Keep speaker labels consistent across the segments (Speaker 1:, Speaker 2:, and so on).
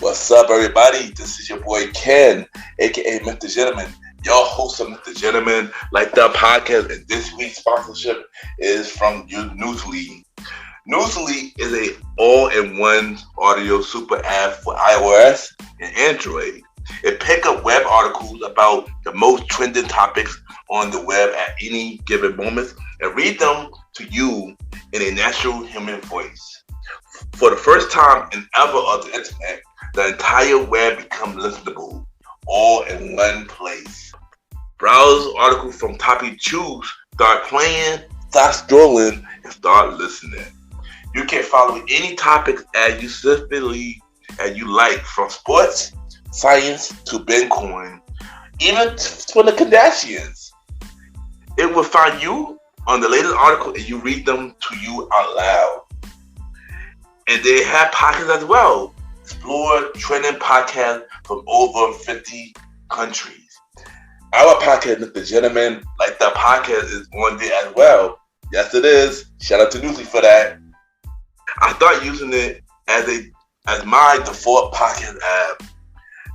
Speaker 1: What's up, everybody? This is your boy Ken, aka Mr. Gentleman, your host of Mr. Gentleman Like That podcast. And this week's sponsorship is from Newsly. Newsly is a all-in-one audio super app for iOS and Android. It picks up web articles about the most trending topics on the web at any given moment and read them to you in a natural human voice. For the first time in ever of the internet, the entire web becomes listenable, all in one place. Browse articles from topic choose, start playing, start scrolling, and start listening. You can follow any topic as you specifically as you like, from sports, science to Bitcoin, even for the Kardashians. It will find you on the latest article and you read them to you out loud. And they have podcasts as well. Explore trending podcasts from over 50 countries. Our podcast, Mr. Gentleman Like That podcast, is on there as well. Yes, it is. Shout out to Newsly for that. I started using it as my default podcast app.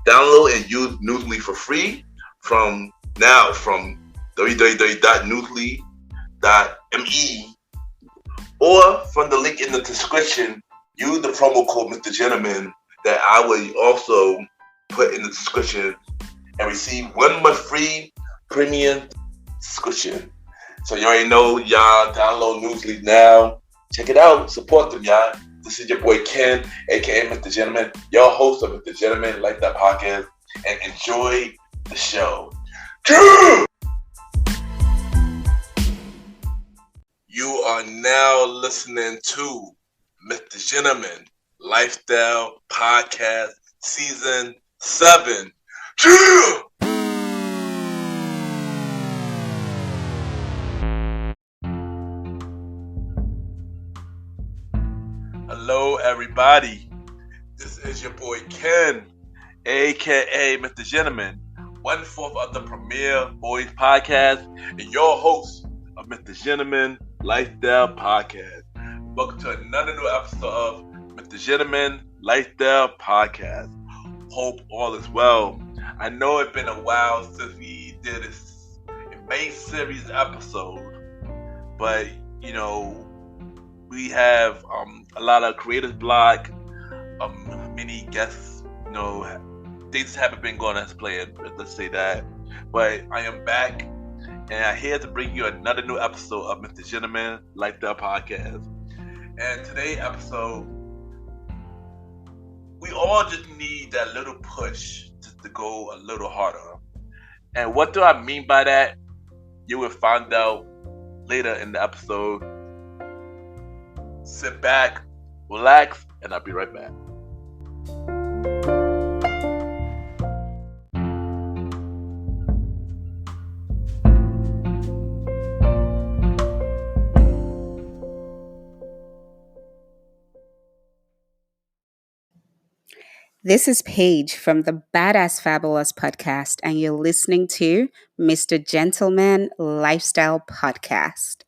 Speaker 1: Download and use Newsly for free from www.newsly.me or from the link in the description. Use the promo code Mr. Gentleman that I will also put in the description and receive 1 month free premium subscription. So you already know, y'all, download Newsly now. Check it out. Support them, y'all. This is your boy Ken, aka Mr. Gentleman, your host of Mr. Gentleman Like That podcast, and enjoy the show. You are now listening to Mr. Gentleman Lifestyle Podcast Season 7. Hello, everybody. This is your boy Ken, aka Mr. Gentleman, 1/4 of the Premier Boys Podcast, and your host of Mr. Gentleman Lifestyle Podcast. Welcome to another new episode of Mr. Gentleman Lifestyle Podcast. Hope all is well. I know it's been a while since we did this main series episode, but we have a lot of creators blog, many guests, things haven't been going as planned, let's say that. But I am back, and I'm here to bring you another new episode of Mr. Gentleman Lifestyle Podcast. And today's episode, we all just need that little push to go a little harder. And what do I mean by that? You will find out later in the episode. Sit back, relax, and I'll be right back.
Speaker 2: This is Paige from the Badass Fabulous podcast, and you're listening to Mr. Gentleman Lifestyle Podcast.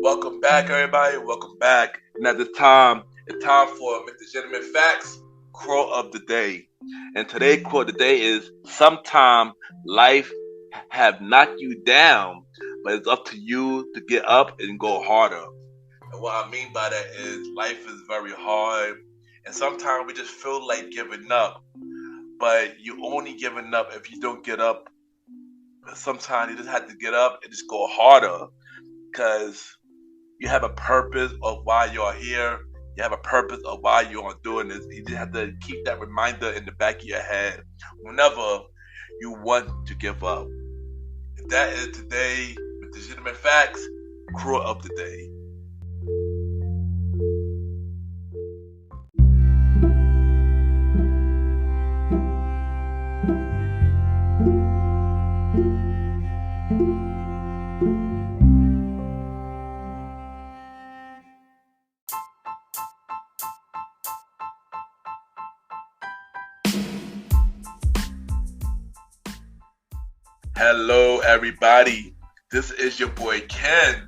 Speaker 1: Welcome back, everybody. Welcome back. And at this time, it's time for Mr. Gentleman Facts Quote of the Day. And today's quote of the day is, "Sometime life have knocked you down, but it's up to you to get up and go harder." And what I mean by that is life is very hard, and sometimes we just feel like giving up. But you only giving up if you don't get up. Sometimes you just have to get up and just go harder, because you have a purpose of why you're here. You have a purpose of why you're doing this. You just have to keep that reminder in the back of your head whenever you want to give up. That is today with the Gentleman Facts Quote of the Day. Hello, everybody. This is your boy Ken,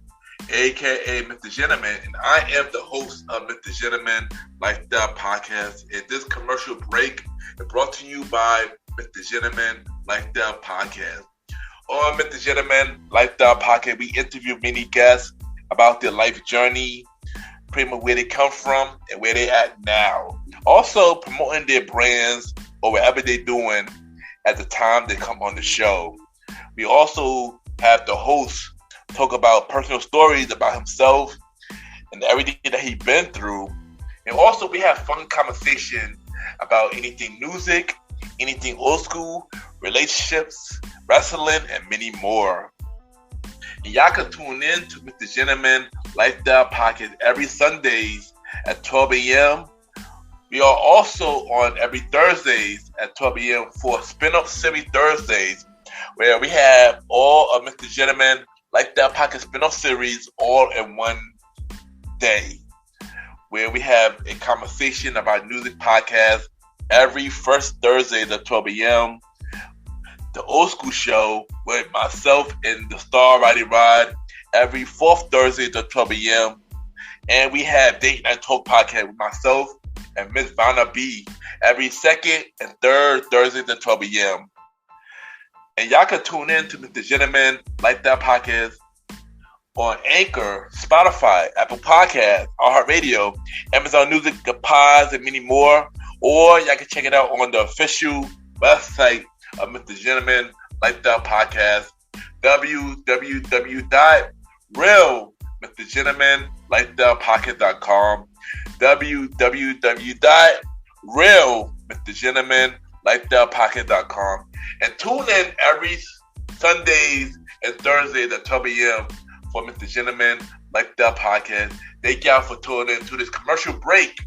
Speaker 1: aka Mr. Gentleman, and I am the host of Mr. Gentleman Lifestyle Podcast. And this commercial break is brought to you by Mr. Gentleman Lifestyle Podcast. On Mr. Gentleman Lifestyle Podcast, we interview many guests about their life journey, pretty much where they come from and where they at now. Also promoting their brands or whatever they're doing at the time they come on the show. We also have the host talk about personal stories about himself and everything that he's been through. And also we have fun conversation about anything music, anything old school, relationships, wrestling, and many more. And y'all can tune in to Mr. Gentleman Lifestyle Podcast every Sundays at 12 a.m. We are also on every Thursdays at 12 a.m. for Spin-Up Series Thursdays, where we have all of Mr. Gentleman Lifestyle Podcast spin-off series all in one day, where we have a conversation about music podcast every first Thursday at 12 a.m. The Old School Show with myself and the Star Roddy Rod every fourth Thursday at 12 a.m. And we have Date Night Talk Podcast with myself and Miss Vanna B every second and third Thursday at 12 a.m. And y'all can tune in to Mr. Gentleman Lifestyle Podcast on Anchor, Spotify, Apple Podcasts, iHeartRadio, Amazon Music, The Pods, and many more. Or y'all can check it out on the official website of Mr. Gentleman Lifestyle Podcast, www.realmrgentlemanlifestylepodcast.com, www.realmrgentlemanlifestylepodcast.com. And tune in every Sundays and Thursdays at 12 a.m. for Mr. Gentleman Lifestyle Podcast. Thank y'all for tuning in to this commercial break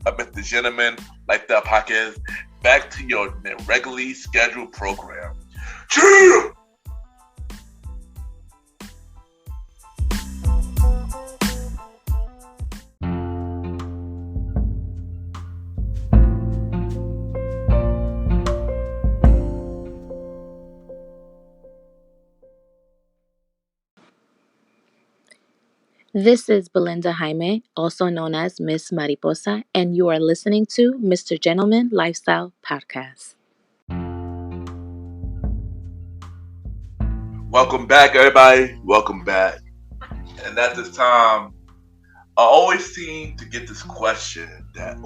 Speaker 1: of Mr. Gentleman Lifestyle Podcast. Back to your regularly scheduled program. Cheers!
Speaker 3: This is Belinda Jaime, also known as Miss Mariposa, and you are listening to Mr. Gentleman Lifestyle Podcast.
Speaker 1: Welcome back, everybody. Welcome back. And at this time, I always seem to get this question that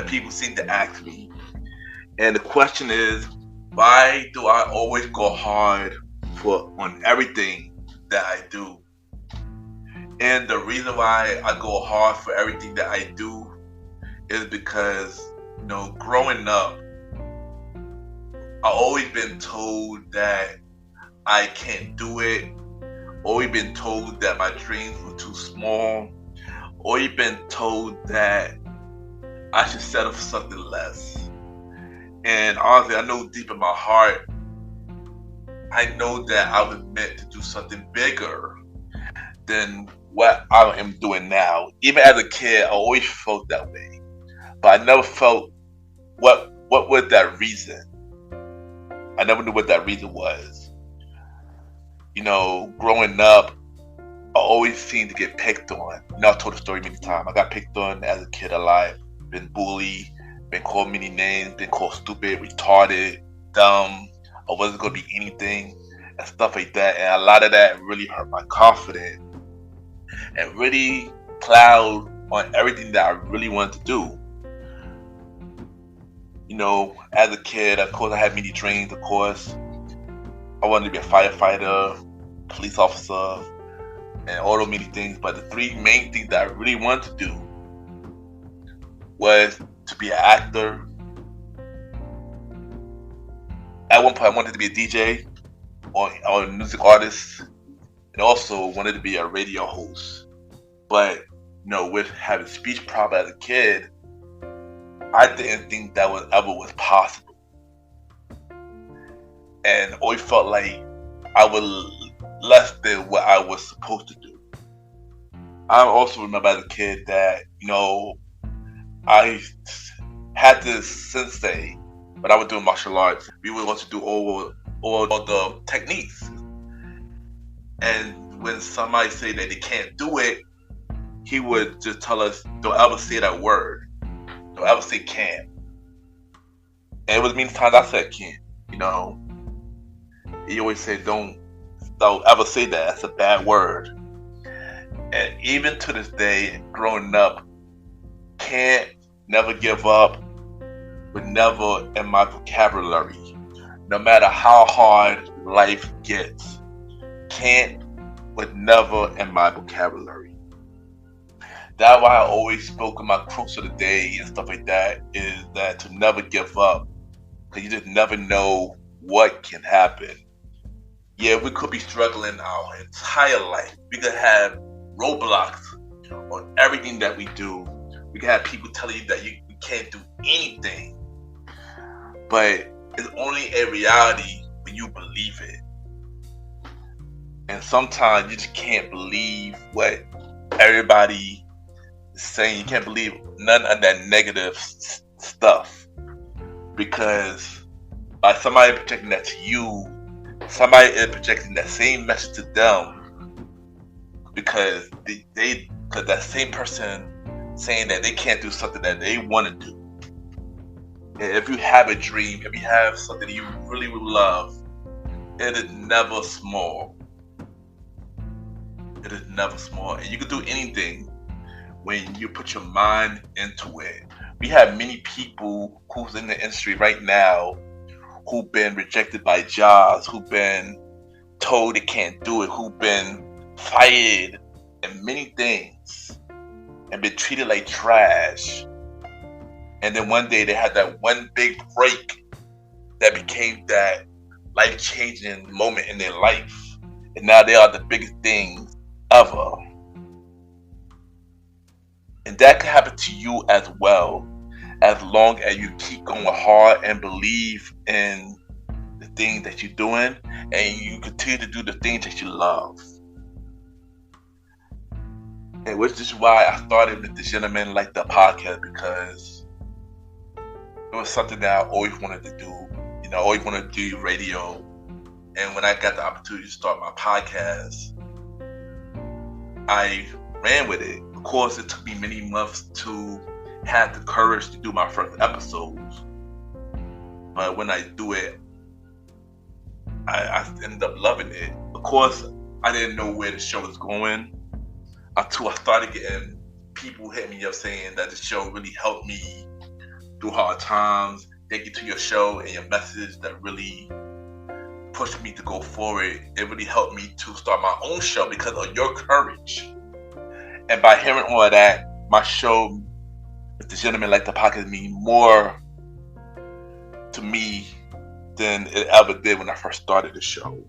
Speaker 1: people seem to ask me. And the question is, why do I always go hard on everything that I do? And the reason why I go hard for everything that I do is because, growing up, I've always been told that I can't do it. Always been told that my dreams were too small. Always been told that I should settle for something less. And honestly, I know deep in my heart, I know that I was meant to do something bigger than what I am doing now. Even as a kid, I always felt that way. But I never felt what was that reason. I never knew what that reason was. Growing up, I always seemed to get picked on. I've told the story many times. I got picked on as a kid alive. Been bullied, been called many names, been called stupid, retarded, dumb. I wasn't going to be anything and stuff like that. And a lot of that really hurt my confidence and really cloud on everything that I really wanted to do. As a kid, of course, I had many dreams, of course. I wanted to be a firefighter, police officer, and all those many things. But the three main things that I really wanted to do was to be an actor. At one point, I wanted to be a DJ or a music artist, and also wanted to be a radio host. But, with having speech problems as a kid, I didn't think that was possible. And always felt like I was less than what I was supposed to do. I also remember as a kid that, I had this sensei, when I was doing martial arts. We would want to do all or the techniques. And when somebody say that they can't do it, he would just tell us, don't ever say that word. Don't ever say can't. And it was many times I said can't, you know. He always said, don't ever say that. That's a bad word. And even to this day, growing up, can't, never give up, but never in my vocabulary. No matter how hard life gets, can't, but never in my vocabulary. That's why I always spoke in my quotes of the day and stuff like that, is that to never give up, because you just never know what can happen. Yeah, we could be struggling our entire life. We could have roadblocks on everything that we do. We could have people telling you that you can't do anything. But it's only a reality when you believe it. And sometimes you just can't believe what everybody is saying. You can't believe none of that negative stuff. Because by somebody projecting that to you, somebody is projecting that same message to them, because because that same person saying that they can't do something that they want to do. And if you have a dream, if you have something you really would love, it is never small. It is never small, and you can do anything when you put your mind into it. We have many people who's in the industry right now who've been rejected by jobs, who've been told they can't do it, who've been fired and many things and been treated like trash. And then one day they had that one big break that became that life-changing moment in their life. And now they are the biggest things ever. And that can happen to you as well, as long as you keep going hard and believe in the things that you're doing, and you continue to do the things that you love. And which is why I started with the Gentleman Like That podcast, because it was something that I always wanted to do. You know, I always wanted to do radio. And when I got the opportunity to start my podcast, I ran with it. Of course, it took me many months to have the courage to do my first episodes. But when I do it, I ended up loving it. Of course, I didn't know where the show was going until I started getting people hit me up saying that the show really helped me through hard times. Thank you to your show and your message that really pushed me to go forward. It really helped me to start my own show because of your courage. And by hearing all of that, my show, The Gentleman Like That podcast, mean more to me than it ever did when I first started the show.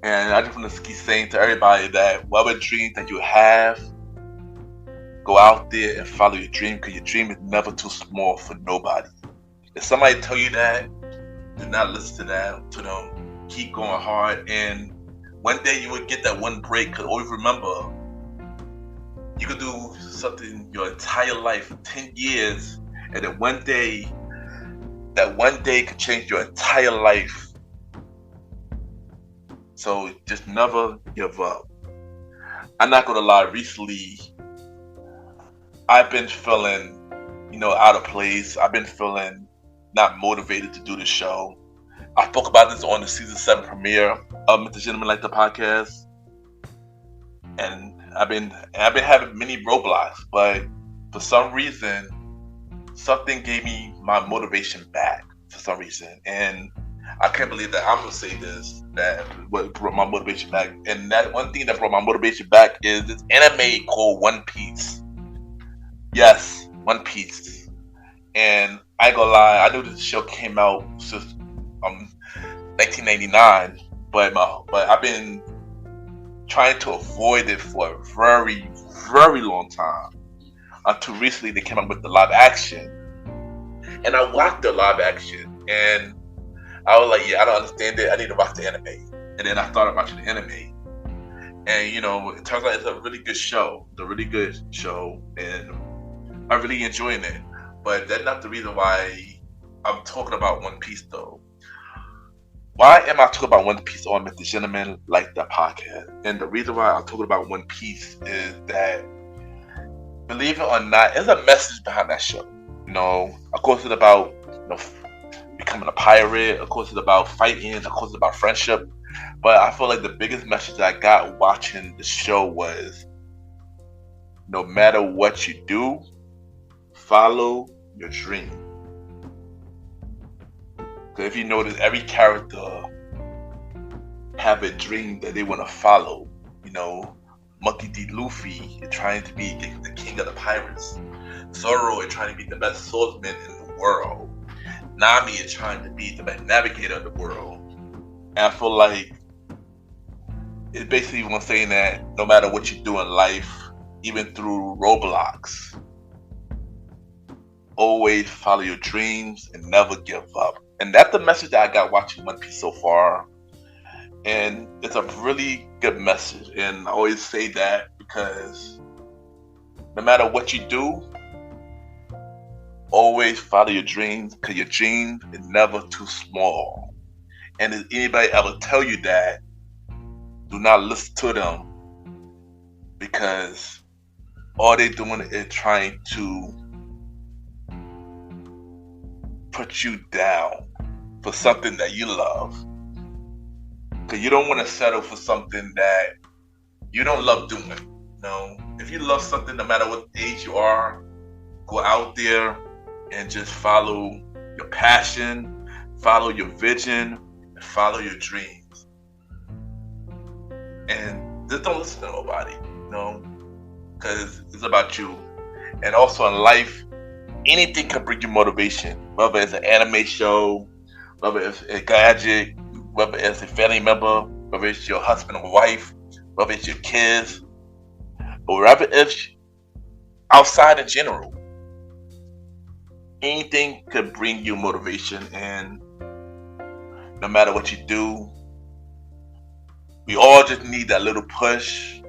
Speaker 1: And I just want to keep saying to everybody that whatever dream that you have, go out there and follow your dream, because your dream is never too small for nobody. If somebody tell you that, do not listen to them. Keep going hard, and one day you will get that one break. Because always remember, you could do something your entire life, 10 years, and then one day, that one day could change your entire life. So just never give up. I'm not gonna lie, recently, I've been feeling, out of place. I've been feeling not motivated to do the show. I spoke about this on the season 7 premiere of Mr. Gentleman Like That podcast. And I've been having many roadblocks, but for some reason, something gave me my motivation back for some reason. And I can't believe that I'm going to say this, that what brought my motivation back. And that one thing that brought my motivation back is this anime called One Piece. Yes, One Piece. And I ain't gonna lie, I knew this show came out since 1999, but I've been trying to avoid it for a very, very long time. Until recently they came up with the live action. And I watched the live action, and I was like, yeah, I don't understand it. I need to watch the anime. And then I started watching the anime. And, it turns out it's a really good show. It's a really good show. And I'm really enjoying it. But that's not the reason why I'm talking about One Piece though. Why am I talking about One Piece on Mr. Gentleman Like That podcast? And the reason why I'm talking about One Piece is that, believe it or not, there's a message behind that show. Of course it's about becoming a pirate. Of course it's about fighting. Of course it's about friendship. But I feel like the biggest message that I got watching the show was, no matter what you do, follow your dream. If you notice, every character have a dream that they want to follow. Monkey D. Luffy is trying to be the king of the pirates. Zoro is trying to be the best swordsman in the world. Nami is trying to be the best navigator of the world. And I feel like it's basically one saying that no matter what you do in life, even through roadblocks, always follow your dreams and never give up. And that's the message that I got watching One Piece so far. And it's a really good message. And I always say that because no matter what you do, always follow your dreams, because your dreams is never too small. And if anybody ever tell you that, do not listen to them, because all they're doing is trying to put you down for something that you love. Because you don't want to settle for something that you don't love doing. If you love something, no matter what age you are, go out there and just follow your passion, follow your vision, and follow your dreams. And just don't listen to nobody, because it's about you. And also in life, anything can bring you motivation, whether it's an anime show, whether it's a gadget, whether it's a family member, whether it's your husband or wife, whether it's your kids, or whether it's outside in general. Anything could bring you motivation, and no matter what you do, we all just need that little push,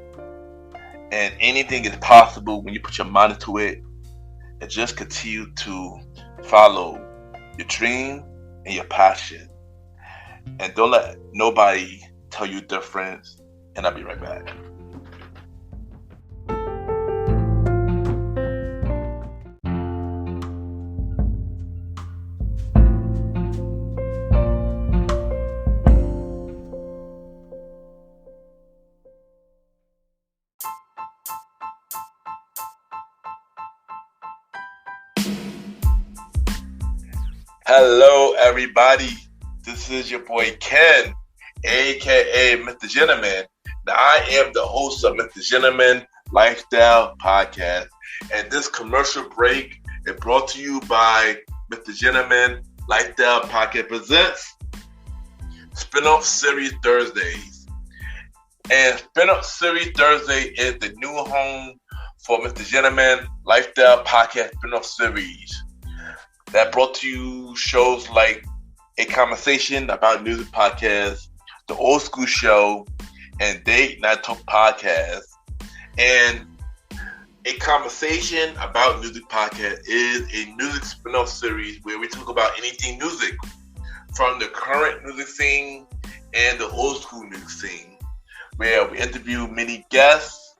Speaker 1: and anything is possible when you put your mind into it. And just continue to follow your dream and your passion. And don't let nobody tell you different. And I'll be right back. Hello, everybody. This is your boy Ken, aka Mr. Gentleman. Now, I am the host of Mr. Gentleman Lifestyle Podcast, and this commercial break is brought to you by Mr. Gentleman Lifestyle Podcast presents Spinoff Series Thursdays. And Spinoff Series Thursday is the new home for Mr. Gentleman Lifestyle Podcast Spinoff Series. That brought to you shows like A Conversation About Music Podcast, The Old School Show, and Date Night Talk Podcast. And A Conversation About Music Podcast is a music spin-off series where we talk about anything music, from the current music scene and the old school music scene, where we interview many guests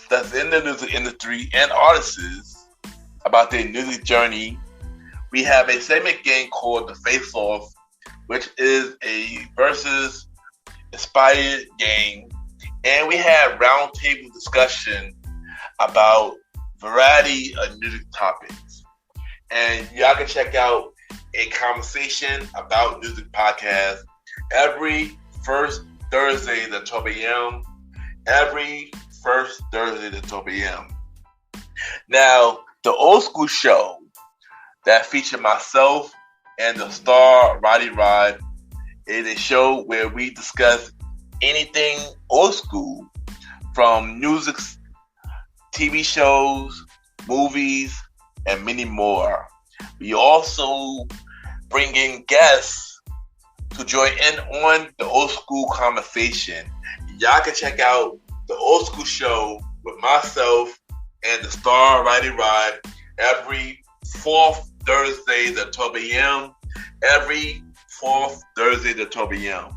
Speaker 1: that's in the music industry and artists about their music journey. We have a segment game called The Face Off, which is a versus inspired game. And we have roundtable discussion about variety of music topics. And y'all can check out A Conversation About Music Podcast every first Thursday at 12 a.m. Every first Thursday at 12 a.m. Now, the Old School Show that featured myself and the star Roddy Rod is a show where we discuss anything old school, from music, TV shows, movies, and many more. We also bring in guests to join in on the old school conversation. Y'all can check out the Old School Show with myself and the star Roddy Rod every fourth Thursdays at 12 a.m. Every fourth Thursday at 12 a.m.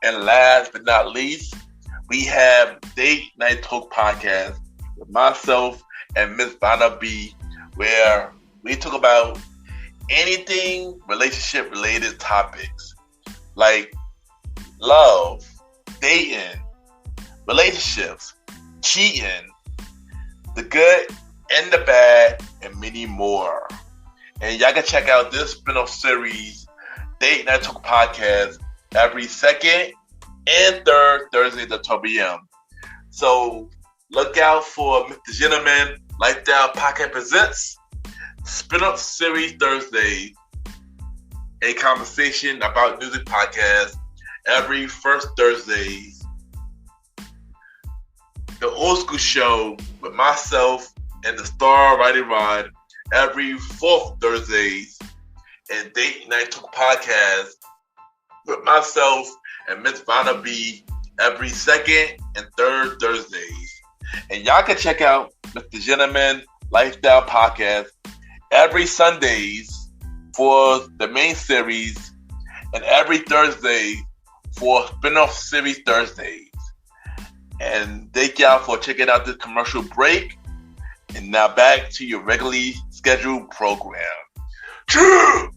Speaker 1: And last but not least, we have Date Night Talk Podcast with myself and Miss Vanna B, where we talk about anything relationship related topics like love, dating, relationships, cheating, the good and the bad, and many more. And y'all can check out this spin-off series, Date Night Talk Podcast, every second and third Thursday at 12 p.m. So look out for Mr. Gentleman Lifestyle Podcast presents Spin-Up Series Thursday, a conversation about music podcast every first Thursdays. The Old School Show with myself and the Star Riding Rod every fourth Thursdays, and Date Night Talk Podcast with myself and Miss Vanna B every second and third Thursdays. And y'all can check out Mr. Gentleman Lifestyle Podcast every Sundays for the main series and every Thursday for spin-off series Thursdays. And thank y'all for checking out this commercial break. And now back to your regularly scheduled program. True!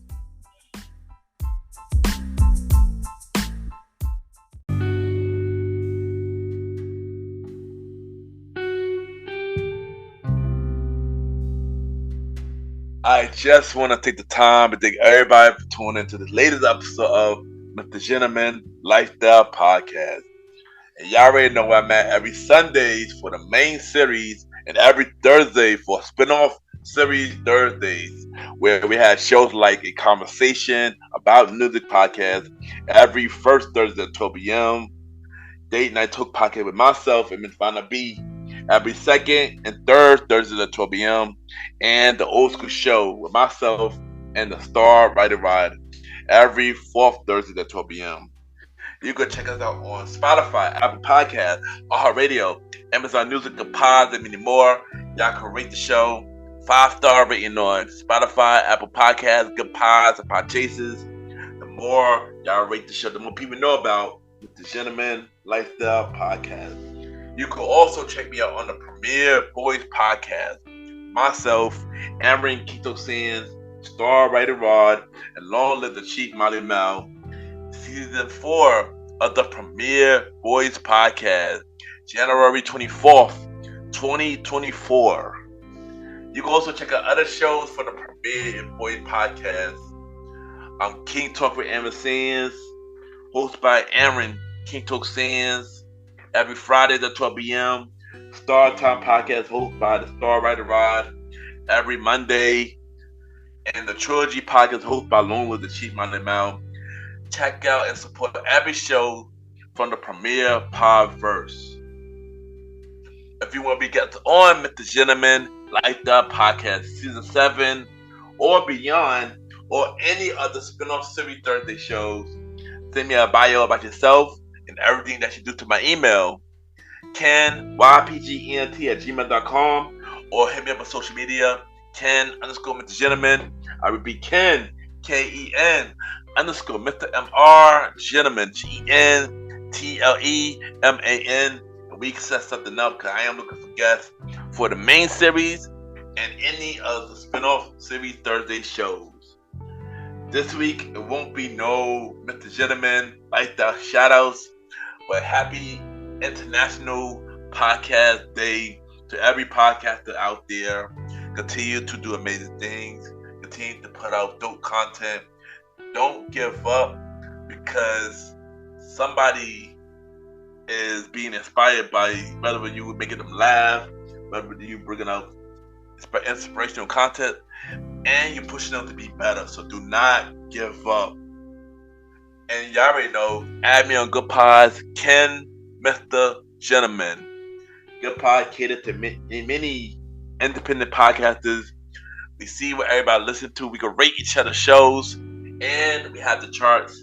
Speaker 1: I just want to take the time to thank everybody for tuning into the latest episode of Mr. Gentleman Lifestyle Podcast. And y'all already know where I'm at every Sundays for the main series and every Thursday for spin-off series Thursdays, where we have shows like a conversation about music podcast every first Thursday at 12 p.m. Date Night Talk Podcast with myself and Miss Vanna B every second and third Thursday at 12 p.m. and the Old School Show with myself and the Star Riding Rod every fourth Thursday at 12 p.m. You can check us out on Spotify, Apple Podcasts, iHeartRadio, Amazon Music, The Pods, and many more. Y'all can rate the show 5-star rating on Spotify, Apple Podcasts, Good Pods, and Podchases. The more y'all rate the show, the more people know about the Gentleman Lifestyle Podcast. You can also check me out on the Premier Boys Podcast. Myself, Amron Quito Sands, Star Riding Rod, and Long Live the Chief Molly Mal. Season 4 of the Premier Boys Podcast, January 24th, 2024. You can also check out other shows for the Premier Boys Podcast. I'm King Talk with Amron Sands, hosted by Amron King Talk Sands, every Friday at 12 p.m. Star Time Podcast, hosted by the Star Riding Rod, every Monday. And the Trilogy Podcast, hosted by Long Live the Chief Molly Mal. Check out and support every show from the Premier Podverse. If you want to be guests on Mr. Gentleman Lifestyle Podcast Season 7 or beyond, or any other spin-off series Thursday shows, send me a bio about yourself and everything that you do to my email, YPGENT@gmail.com, or hit me up on social media, Ken_Mr. Gentleman. I repeat, Ken, KEN _Mr. MR Gentleman, GENTLEMAN. And we can set something up because I am looking for guests for the main series and any of the spin-off series Thursday shows. This week it won't be no Mr. Gentleman Lifestyle shoutouts, but happy International Podcast Day to every podcaster out there. Continue to do amazing things. Continue to put out dope content. Don't give up, because somebody is being inspired by whether you making them laugh, whether you bringing out inspirational content, and you're pushing them to be better. So do not give up. And y'all already know, add me on Good Pods, Ken Mr. Gentleman. Good Pod catered to many independent podcasters. We see what everybody listens to. We can rate each other's shows. And we have the charts.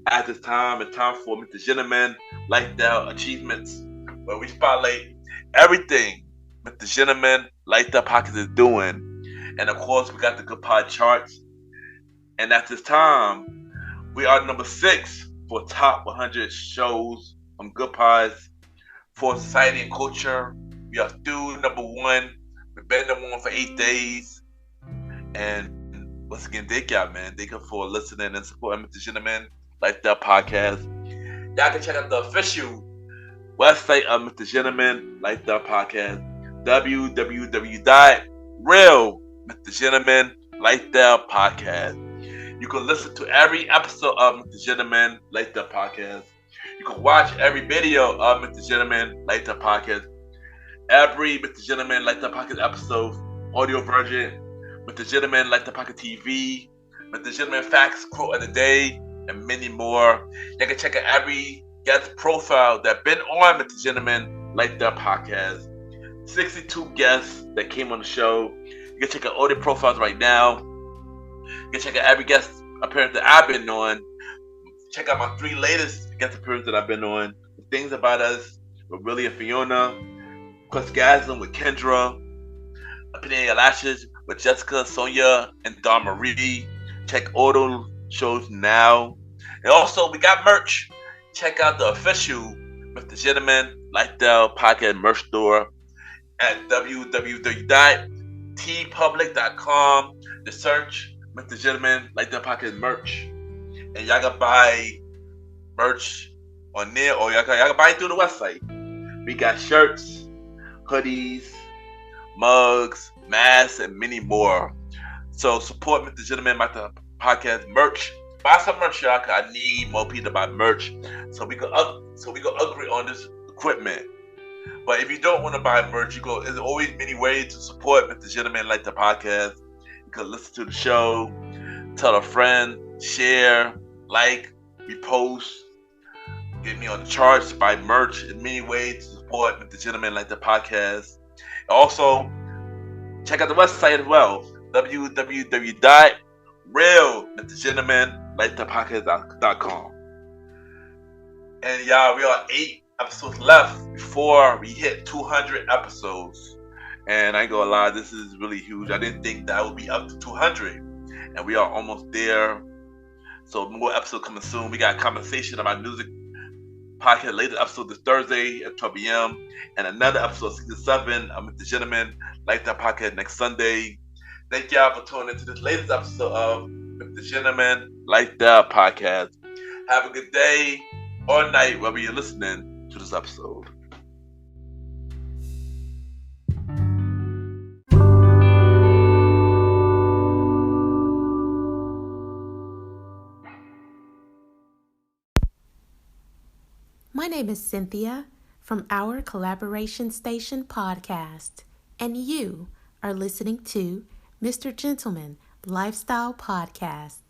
Speaker 1: At this time, it's time for Mr. Gentleman Lifestyle Achievements, where we spotlight everything Mr. Gentleman Lifestyle Podcast is doing. And of course, we got the Good Pod charts. And at this time, we are number 6 for top 100 shows on Good Pods for society and culture. We are still number 1. We've been number 1 for 8 days. And once again, thank y'all, man. Thank you for listening and supporting Mr. Gentleman Lifestyle Podcast. Y'all can check out the official website of Mr. Gentleman Lifestyle Podcast, www.real Mr. Gentleman Lifestyle Podcast. You can listen to every episode of Mr. Gentleman Lifestyle Podcast. You can watch every video of Mr. Gentleman Lifestyle Podcast. Every Mr. Gentleman Lifestyle Podcast episode, audio version, Mr. Gentleman Lifestyle Podcast TV, Mr. Gentleman Facts Quote of the Day, and many more. You can check out every guest profile that been on Mr. Gentleman Lifestyle Podcast. 62 guests that came on the show. You can check out all the profiles right now. You can check out every guest appearance that I've been on. Check out my 3 latest guest appearances that I've been on. The Things About Us with Willie and Fiona. Questgasm with Kendra. Opinion Your Lashes with Jessica, Sonia, and Dawn Marie. Check all those shows now. And also, we got merch. Check out the official Mr. Gentleman Lifestyle Podcast merch store at www.tpublic.com. The search Mr. Gentleman Lifestyle Podcast merch. And y'all can buy merch on there, or y'all can buy it through the website. We got shirts, hoodies, mugs, masks, and many more. So support Mr. Gentleman Lifestyle Podcast merch. Buy some merch, y'all, cause I need more people to buy merch, so we can upgrade on this equipment. But if you don't want to buy merch, there's always many ways to support Mr. Gentleman Lifestyle Podcast. You can listen to the show, tell a friend, share, like, repost, get me on the charts, buy merch. In many ways to support Mr. Gentleman Lifestyle Podcast. Also, check out the website as well, www.realmrgentlemanlifestylepodcast.com. And y'all, we are 8 episodes left before we hit 200 episodes. And I ain't gonna lie, this is really huge. I didn't think that I would be up to 200. And we are almost there. So more episodes coming soon. We got a conversation about music podcast later episode this Thursday at 12 p.m. And another episode 67 of Mr. Gentleman Lifestyle Podcast next Sunday. Thank y'all for tuning into this latest episode of Mr. Gentleman Lifestyle Podcast. Have a good day or night wherever you're listening to this episode.
Speaker 4: My name is Cynthia from our collaboration station podcast, and you are listening to Mr. Gentleman Lifestyle Podcast.